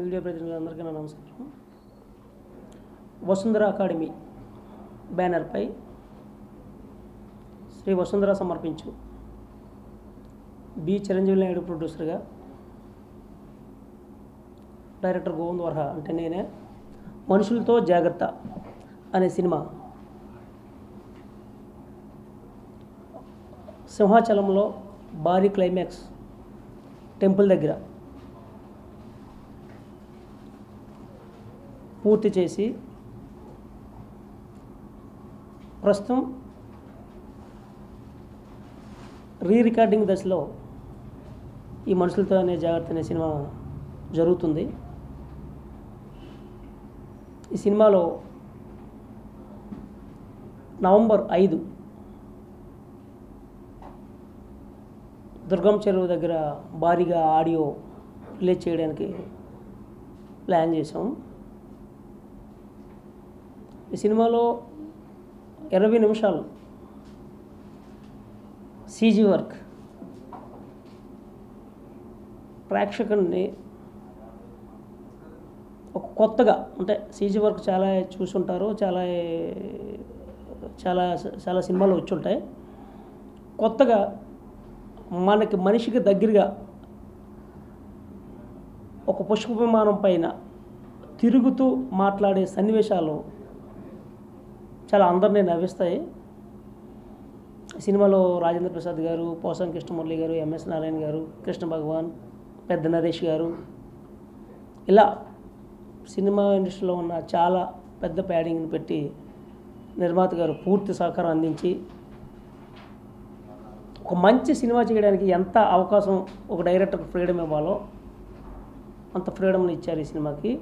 Media ప్రతినిధులందరికీ నా నమస్కారం. Vasundhara academy బ్యానర్పై శ్రీ వసుంధర సమర్పించు బి చిరంజీవి నాయుడు ప్రొడ్యూసర్గా, డైరెక్టర్ గోవింద్ వర్హ అంటే నేనే, మనుషులతో జాగ్రత్త అనే సినిమా సింహాచలంలో భారీ క్లైమాక్స్ టెంపుల్ దగ్గర పూర్తి చేసి ప్రస్తుతం రికార్డింగ్ దశలో ఈ మనుషులతో అనే జాగ్రత్త అనే సినిమా జరుగుతుంది. ఈ సినిమాలో నవంబర్ 5 దుర్గం చెరువు దగ్గర భారీగా ఆడియో రిలీజ్ చేయడానికి ప్లాన్ చేసాం. ఈ సినిమాలో 20 నిమిషాలు సీజీ వర్క్ ప్రేక్షకుల్ని ఒక కొత్తగా, అంటే సీజీ వర్క్ చాలా చూసుంటారు, చాలా చాలా చాలా సినిమాలు వచ్చి ఉంటాయి. కొత్తగా మనిషికి దగ్గరగా ఒక పుష్ప విమానం పైన తిరుగుతూ మాట్లాడే సన్నివేశాలు చాలా అందరినీ నవ్విస్తాయి. సినిమాలో రాజేంద్ర ప్రసాద్ గారు, పోసాని కృష్ణమురళి గారు, ఎంఎస్ నారాయణ గారు, కృష్ణ భగవాన్, పెద్ద నరేష్ గారు, ఇలా సినిమా ఇండస్ట్రీలో ఉన్న చాలా పెద్ద ప్యాడింగ్ని పెట్టి నిర్మాత గారు పూర్తి సహకారం అందించి ఒక మంచి సినిమా చేయడానికి ఎంత అవకాశం ఒక డైరెక్టర్కి ఫ్రీడమ్ ఇవ్వాలో అంత ఫ్రీడమ్ని ఇచ్చారు ఈ సినిమాకి.